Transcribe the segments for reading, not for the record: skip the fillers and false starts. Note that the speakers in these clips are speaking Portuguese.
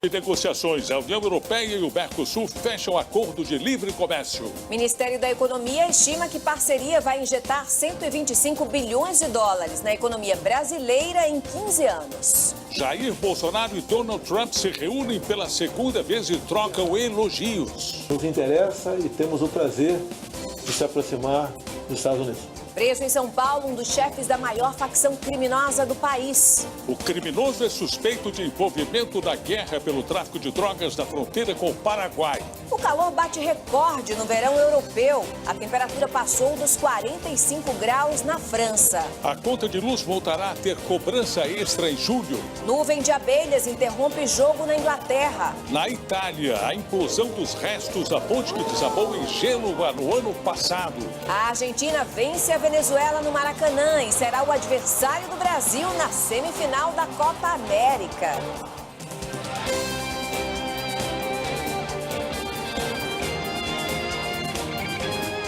De negociações, a União Europeia e o Mercosul fecham acordo de livre comércio. O Ministério da Economia estima que parceria vai injetar 125 bilhões de dólares na economia brasileira em 15 anos. Jair Bolsonaro e Donald Trump se reúnem pela segunda vez e trocam elogios. Nos interessa e temos o prazer de se aproximar dos Estados Unidos. Preso em São Paulo, um dos chefes da maior facção criminosa do país. O criminoso é suspeito de envolvimento na guerra pelo tráfico de drogas na fronteira com o Paraguai. O calor bate recorde no verão europeu. A temperatura passou dos 45 graus na França. A conta de luz voltará a ter cobrança extra em julho. Nuvem de abelhas interrompe jogo na Inglaterra. Na Itália, a implosão dos restos da ponte que desabou em Gênova no ano passado. A Argentina vence a Venezuela no Maracanã e será o adversário do Brasil na semifinal da Copa América.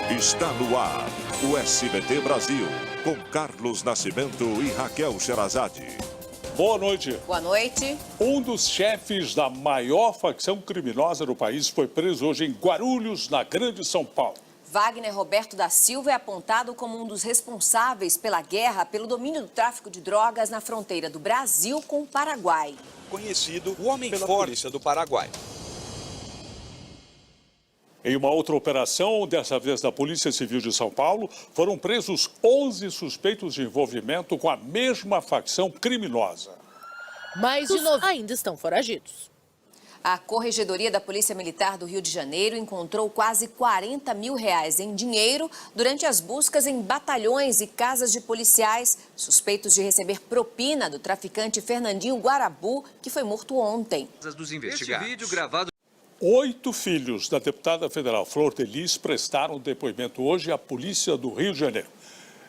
Está no ar o SBT Brasil, com Carlos Nascimento e Raquel Sherazade. Boa noite. Boa noite. Um dos chefes da maior facção criminosa do país foi preso hoje em Guarulhos, na Grande São Paulo. Wagner Roberto da Silva é apontado como um dos responsáveis pela guerra pelo domínio do tráfico de drogas na fronteira do Brasil com o Paraguai. Conhecido o homem pela polícia do Paraguai. Em uma outra operação, dessa vez da Polícia Civil de São Paulo, foram presos 11 suspeitos de envolvimento com a mesma facção criminosa. Mais de 9 ainda estão foragidos. A Corregedoria da Polícia Militar do Rio de Janeiro encontrou quase 40 mil reais em dinheiro durante as buscas em batalhões e casas de policiais suspeitos de receber propina do traficante Fernandinho Guarabu, que foi morto ontem. Este vídeo gravado... 8 filhos da deputada federal Flor de Lis prestaram depoimento hoje à Polícia do Rio de Janeiro.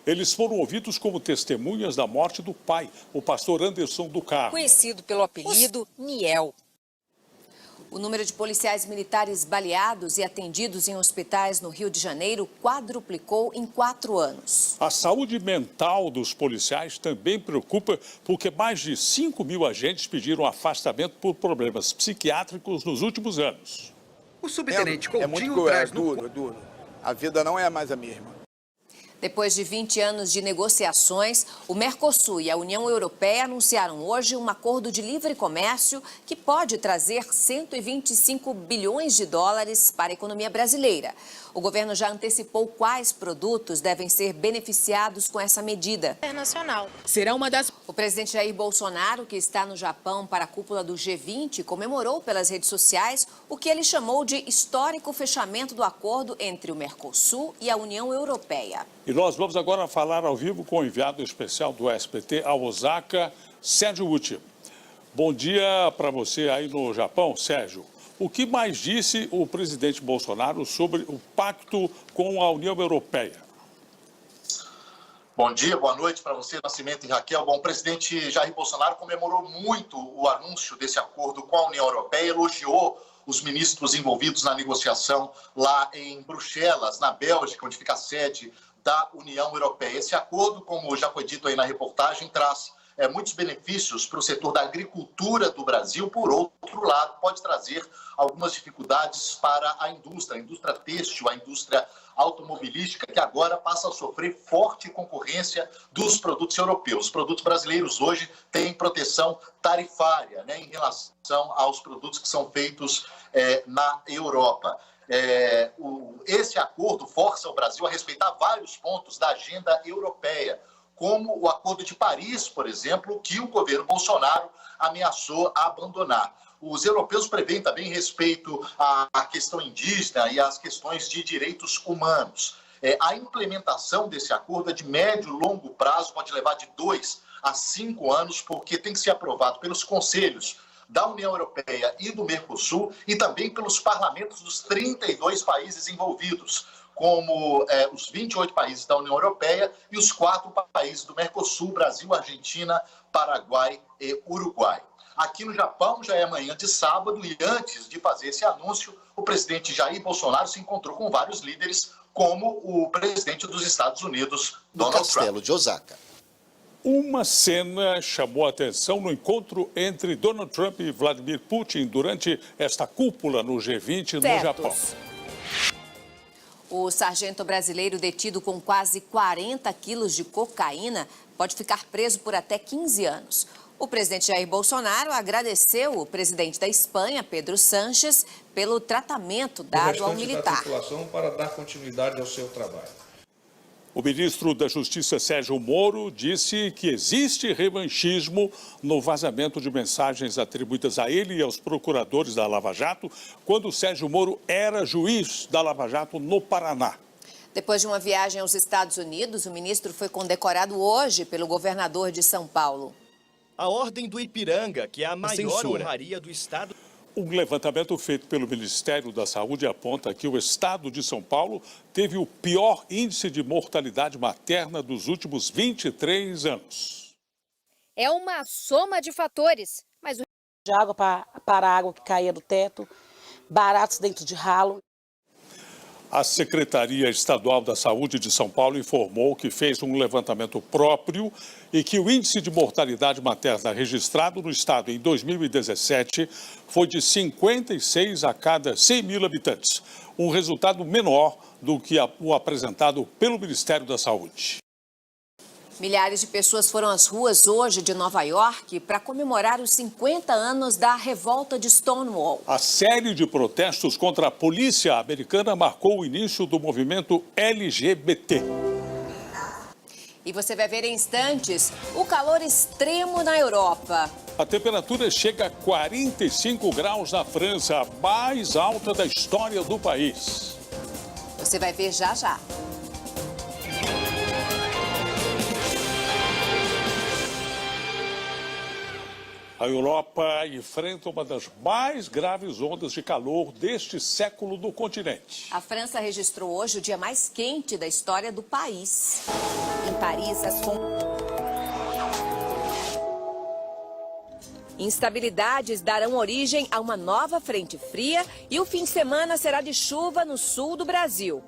Eles foram ouvidos como testemunhas da morte do pai, o pastor Anderson do Carmo. Conhecido pelo apelido Niel. O número de policiais militares baleados e atendidos em hospitais no Rio de Janeiro quadruplicou em 4 anos. A saúde mental dos policiais também preocupa, porque mais de 5 mil agentes pediram afastamento por problemas psiquiátricos nos últimos anos. O subtenente Coutinho muito cruel, traz é duro. A vida não é mais a mesma. Depois de 20 anos de negociações, o Mercosul e a União Europeia anunciaram hoje um acordo de livre comércio que pode trazer 125 bilhões de dólares para a economia brasileira. O governo já antecipou quais produtos devem ser beneficiados com essa medida. Internacional. Será uma das... O presidente Jair Bolsonaro, que está no Japão para a cúpula do G20, comemorou pelas redes sociais o que ele chamou de histórico fechamento do acordo entre o Mercosul e a União Europeia. E nós vamos agora falar ao vivo com o enviado especial do SBT a Osaka, Sérgio Uchi. Bom dia para você aí no Japão, Sérgio. O que mais disse o presidente Bolsonaro sobre o pacto com a União Europeia? Bom dia, boa noite para você, Nascimento e Raquel. Bom, o presidente Jair Bolsonaro comemorou muito o anúncio desse acordo com a União Europeia, elogiou os ministros envolvidos na negociação lá em Bruxelas, na Bélgica, onde fica a sede da União Europeia. Esse acordo, como já foi dito aí na reportagem, traz muitos benefícios para o setor da agricultura do Brasil. Por outro lado, pode trazer algumas dificuldades para a indústria têxtil, a indústria automobilística, que agora passa a sofrer forte concorrência dos produtos europeus. Os produtos brasileiros hoje têm proteção tarifária, em relação aos produtos que são feitos na Europa. Esse acordo força o Brasil a respeitar vários pontos da agenda europeia, como o Acordo de Paris, por exemplo, que o governo Bolsonaro ameaçou abandonar. Os europeus prevêem também respeito à questão indígena e às questões de direitos humanos. A implementação desse acordo é de médio e longo prazo, pode levar de 2 a 5 anos, porque tem que ser aprovado pelos conselhos da União Europeia e do Mercosul e também pelos parlamentos dos 32 países envolvidos, como os 28 países da União Europeia e os 4 países do Mercosul, Brasil, Argentina, Paraguai e Uruguai. Aqui no Japão já é manhã de sábado e antes de fazer esse anúncio, o presidente Jair Bolsonaro se encontrou com vários líderes, como o presidente dos Estados Unidos, Donald Trump. Castelo de Osaka. Uma cena chamou a atenção no encontro entre Donald Trump e Vladimir Putin durante esta cúpula no G20 no Japão. O sargento brasileiro detido com quase 40 quilos de cocaína pode ficar preso por até 15 anos. O presidente Jair Bolsonaro agradeceu o presidente da Espanha, Pedro Sánchez, pelo tratamento dado ao militar. Para dar continuidade ao seu trabalho. O ministro da Justiça, Sérgio Moro, disse que existe revanchismo no vazamento de mensagens atribuídas a ele e aos procuradores da Lava Jato, quando Sérgio Moro era juiz da Lava Jato no Paraná. Depois de uma viagem aos Estados Unidos, o ministro foi condecorado hoje pelo governador de São Paulo. A Ordem do Ipiranga, que é a maior honraria do Estado. Um levantamento feito pelo Ministério da Saúde aponta que o estado de São Paulo teve o pior índice de mortalidade materna dos últimos 23 anos. É uma soma de fatores, mas o De água para a água que caía do teto, baratos dentro de ralo. A Secretaria Estadual da Saúde de São Paulo informou que fez um levantamento próprio e que o índice de mortalidade materna registrado no estado em 2017 foi de 56 a cada 100 mil habitantes, um resultado menor do que o apresentado pelo Ministério da Saúde. Milhares de pessoas foram às ruas hoje de Nova York para comemorar os 50 anos da revolta de Stonewall. A série de protestos contra a polícia americana marcou o início do movimento LGBT. E você vai ver em instantes o calor extremo na Europa. A temperatura chega a 45 graus na França, a mais alta da história do país. Você vai ver já já. A Europa enfrenta uma das mais graves ondas de calor deste século no continente. A França registrou hoje o dia mais quente da história do país. Em Paris, instabilidades darão origem a uma nova frente fria e o fim de semana será de chuva no sul do Brasil.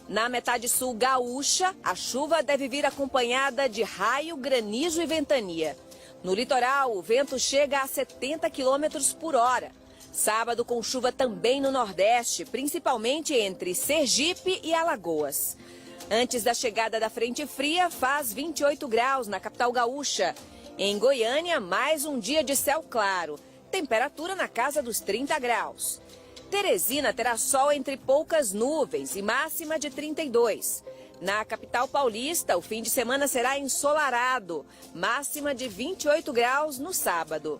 Na metade sul gaúcha, a chuva deve vir acompanhada de raio, granizo e ventania. No litoral, o vento chega a 70 km por hora. Sábado com chuva também no Nordeste, principalmente entre Sergipe e Alagoas. Antes da chegada da frente fria, faz 28 graus na capital gaúcha. Em Goiânia, mais um dia de céu claro. Temperatura na casa dos 30 graus. Teresina terá sol entre poucas nuvens e máxima de 32. Na capital paulista, o fim de semana será ensolarado, máxima de 28 graus no sábado.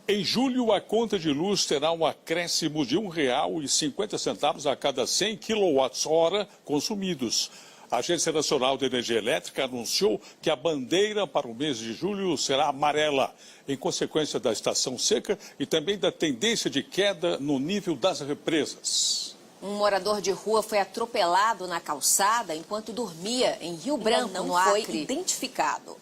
Em julho, a conta de luz terá um acréscimo de R$ 1,50 a cada 100 kWh consumidos. A Agência Nacional de Energia Elétrica anunciou que a bandeira para o mês de julho será amarela, em consequência da estação seca e também da tendência de queda no nível das represas. Um morador de rua foi atropelado na calçada enquanto dormia em Rio Branco, no Acre. Foi identificado.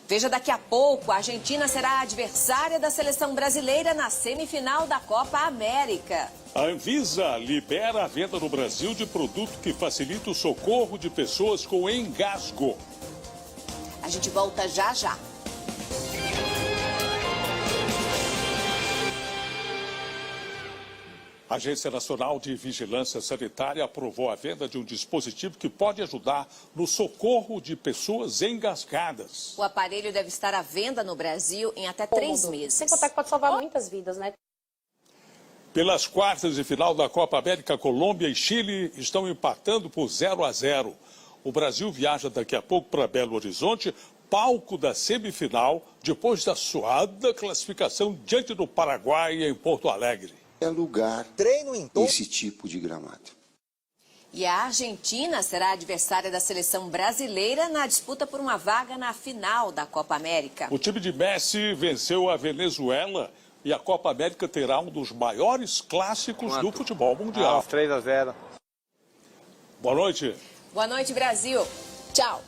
Veja daqui a pouco, a Argentina será a adversária da seleção brasileira na semifinal da Copa América. A Anvisa libera a venda no Brasil de produto que facilita o socorro de pessoas com engasgo. A gente volta já já. A Agência Nacional de Vigilância Sanitária aprovou a venda de um dispositivo que pode ajudar no socorro de pessoas engasgadas. O aparelho deve estar à venda no Brasil em até 3 meses. Sem contar que pode salvar muitas vidas, né? Pelas quartas de final da Copa América, Colômbia e Chile estão empatando por 0-0. O Brasil viaja daqui a pouco para Belo Horizonte, palco da semifinal, depois da suada classificação diante do Paraguai em Porto Alegre. É lugar esse tipo de gramado. E a Argentina será adversária da seleção brasileira na disputa por uma vaga na final da Copa América. O time de Messi venceu a Venezuela e a Copa América terá um dos maiores clássicos do futebol mundial. 3-0. Boa noite. Boa noite, Brasil. Tchau.